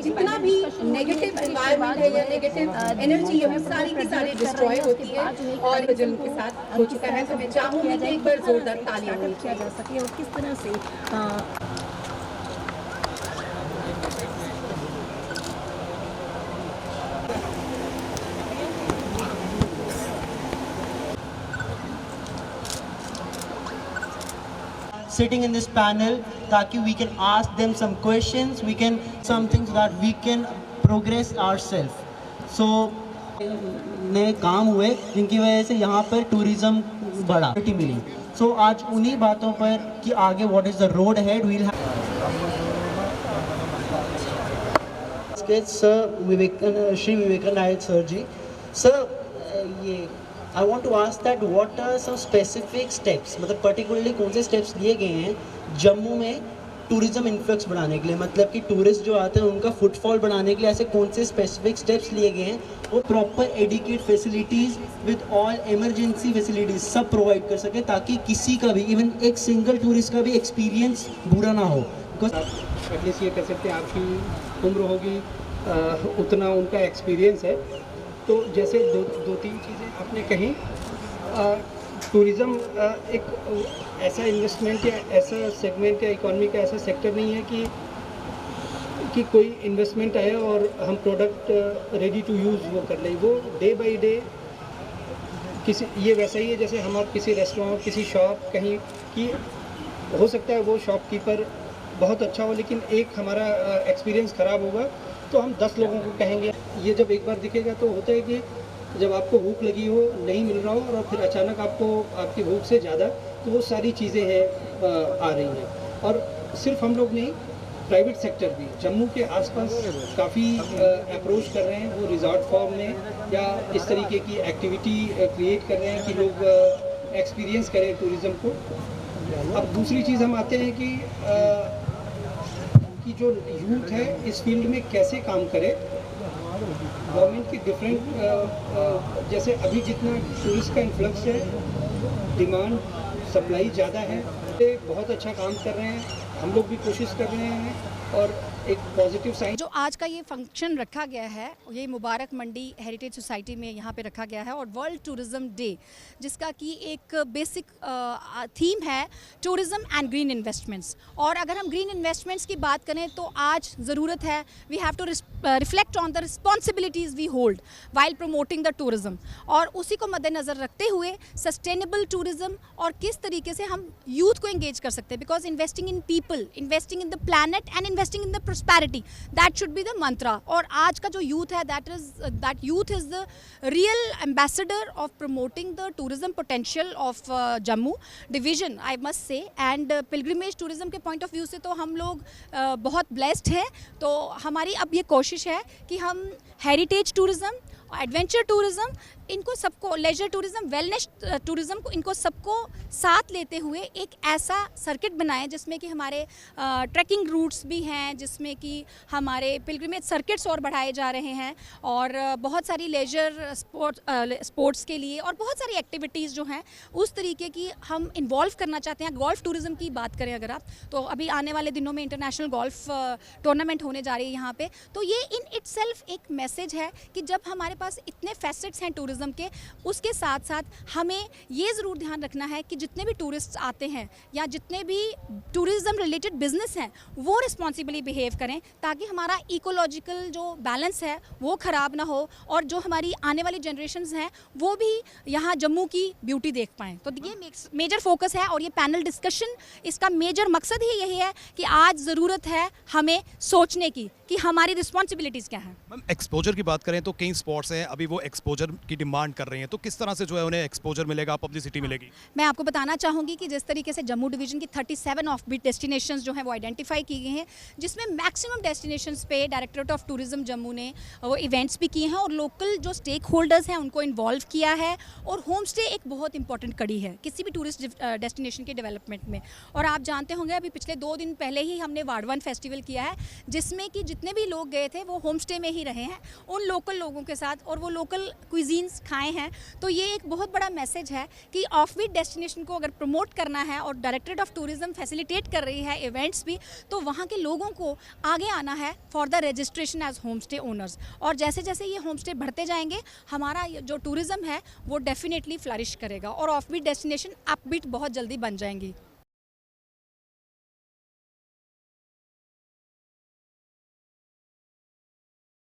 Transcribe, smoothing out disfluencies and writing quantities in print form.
जितना भी negative environment है या नेगेटिव एनर्जी है सारी की सारी डिस्ट्रॉय होती है और जो उनके साथ हो चुका है। तो मैं चाहूँगी कि एक बार जोरदार तालियां किया जा सके और किस तरह से sitting in this panel ताकि we can ask them some questions, we can something so that we can progress ourselves. So नए काम हुए जिनकी वजह से यहाँ पर टूरिज्म बढ़ा मिली. So आज उन्हीं बातों पर कि आगे what is the road ahead we'll have. Sir Shri Vivekanand Sir ji. Sir, I want to ask that what are some specific steps, मतलब particularly कौन से steps लिए गए हैं जम्मू में टूरिज्म इन्फ्लक्स बढ़ाने के लिए, मतलब कि टूरिस्ट जो आते हैं उनका फुटफॉल बढ़ाने के लिए ऐसे कौन से स्पेसिफिक स्टेप्स लिए गए हैं वो proper adequate facilities with all emergency facilities सब प्रोवाइड कर सके ताकि किसी का भी इवन एक सिंगल टूरिस्ट का भी एक्सपीरियंस बुरा ना हो. एटलीस्ट ये कह सकते हैं आपकी उम्र होगी उतना उनका एक्सपीरियंस है. तो जैसे दो तीन चीज़ें आपने कही. टूरिज़्म एक ऐसा इन्वेस्टमेंट या ऐसा सेगमेंट या इकॉनमी का ऐसा सेक्टर नहीं है कि कोई इन्वेस्टमेंट आए और हम प्रोडक्ट रेडी टू यूज़ वो कर लें. वो डे बाय डे किसी ये वैसा ही है जैसे हम किसी रेस्टोरेंट किसी शॉप कहीं की हो सकता है वो शॉपकीपर बहुत अच्छा हो लेकिन एक हमारा एक्सपीरियंस ख़राब होगा तो हम 10 लोगों को कहेंगे. ये जब एक बार दिखेगा तो होता है कि जब आपको भूख लगी हो नहीं मिल रहा हो और फिर अचानक आपको आपकी भूख से ज़्यादा तो वो सारी चीज़ें हैं आ रही हैं. और सिर्फ हम लोग नहीं प्राइवेट सेक्टर भी जम्मू के आसपास काफ़ी अप्रोच कर रहे हैं वो रिजॉर्ट फॉर्म में या इस तरीके की एक्टिविटी क्रिएट कर रहे हैं कि लोग एक्सपीरियंस करें टूरिज़्म को. अब दूसरी चीज़ हम आते हैं कि जो यूथ है इस फील्ड में कैसे काम करे. गवर्नमेंट की डिफरेंट जैसे अभी जितना टूरिस्ट का इन्फ्लक्स है डिमांड सप्लाई ज़्यादा है बहुत अच्छा काम कर रहे हैं. हम लोग भी कोशिश कर रहे हैं और एक पॉजिटिव साइन जो आज का ये फंक्शन रखा गया है ये मुबारक मंडी हेरिटेज सोसाइटी में यहाँ पे रखा गया है और वर्ल्ड टूरिज़्म डे जिसका कि एक बेसिक थीम है टूरिज़्म एंड ग्रीन इन्वेस्टमेंट्स. और अगर हम ग्रीन इन्वेस्टमेंट्स की बात करें तो आज ज़रूरत है we have to reflect on the responsibilities we hold while promoting the tourism और उसी को मद्देनज़र रखते हुए सस्टेनेबल टूरिज़्म और किस तरीके से हम यूथ को एंगेज कर सकते हैं because investing in people investing in the planet and investing in the prosperity that should be the mantra. और आज का जो यूथ है that youth is the real ambassador of promoting the tourism potential of Jammu division I must say. and pilgrimage tourism के point of view से तो हम लोग बहुत blessed हैं. तो हमारी अब ये कोशिश है कि हम heritage tourism एडवेंचर टूरिज़्म इनको सबको लेजर टूरिज़्म वेलनेस टूरिज़्म को इनको सबको साथ लेते हुए एक ऐसा सर्किट बनाएं जिसमें कि हमारे ट्रैकिंग रूट्स भी हैं जिसमें कि हमारे पिलग्रिमेज सर्किट्स और बढ़ाए जा रहे हैं और बहुत सारी लेजर स्पोर्ट्स के लिए और बहुत सारी एक्टिविटीज़ जो हैं उस तरीके की हम इन्वॉल्व करना चाहते हैं. गोल्फ़ टूरिज़म की बात करें अगर आप तो अभी आने वाले दिनों में इंटरनेशनल गोल्फ़ टूर्नामेंट होने जा रही है यहाँ पे. तो ये इन इटसेल्फ एक मैसेज है कि जब हमारे पास इतने फैसेट्स हैं टूरिज़्म के उसके साथ साथ हमें ये ज़रूर ध्यान रखना है कि जितने भी टूरिस्ट आते हैं या जितने भी टूरिज़्म रिलेटेड बिजनेस हैं वो रिस्पॉन्सिबली बिहेव करें ताकि हमारा इकोलॉजिकल जो बैलेंस है वो ख़राब ना हो और जो हमारी आने वाली जनरेशन्स हैं वो भी यहाँ जम्मू की ब्यूटी देख पाएँ. तो ये मेजर फोकस है और ये पैनल डिस्कशन इसका मेजर मकसद ही यही है कि आज ज़रूरत है हमें सोचने की कि हमारी रिस्पॉन्सिबिलिटीज़ क्या हैं. मैम एक्सपोजर की बात करें तो कई स्पॉट्स हैं अभी वो एक्सपोजर की डिमांड कर रही हैं तो किस तरह से जो है उन्हें एक्सपोजर मिलेगा पब्लिसिटी मिलेगी. मैं आपको बताना चाहूँगी कि जिस तरीके से जम्मू डिवीज़न की 37 ऑफ बीट डेस्टिनेशंस जो हैं वो आइडेंटिफाई की गई हैं जिसमें मैक्सिमम डेस्टिनेशंस पे डायरेक्टरेट ऑफ टूरिज़्म जम्मू ने वो इवेंट्स भी किए हैं और लोकल जो स्टेक होल्डर्स हैं उनको इन्वॉल्व किया है. और होम स्टे एक बहुत इंपॉर्टेंट कड़ी है किसी भी टूरिस्ट डेस्टिनेशन के डेवलपमेंट में. और आप जानते होंगे अभी पिछले 2 दिन पहले ही हमने वार्डवन फेस्टिवल किया है जिसमें कि जितने भी लोग गए थे वो होम स्टे में ही रहे हैं उन लोकल लोगों के साथ और वो लोकल क्विजीन्स एक्सपीरियंस खाए हैं, तो ये एक बहुत बड़ा मैसेज है कि ऑफबीट डेस्टिनेशन को अगर प्रमोट करना है और डायरेक्टरेट ऑफ टूरिज्म फैसिलिटेट कर रही है इवेंट्स भी, तो वहाँ के लोगों को आगे आना है for the registration age home stay owners. और जैसे जैसे ये होम स्टे बढ़ते जाएंगे, हमारा जो टूरिज्म है वो डेफिनेटली फ्लरिश करेगा और ऑफबीट डेस्टिनेशन अपबीट बहुत जल्दी बन जाएंगी।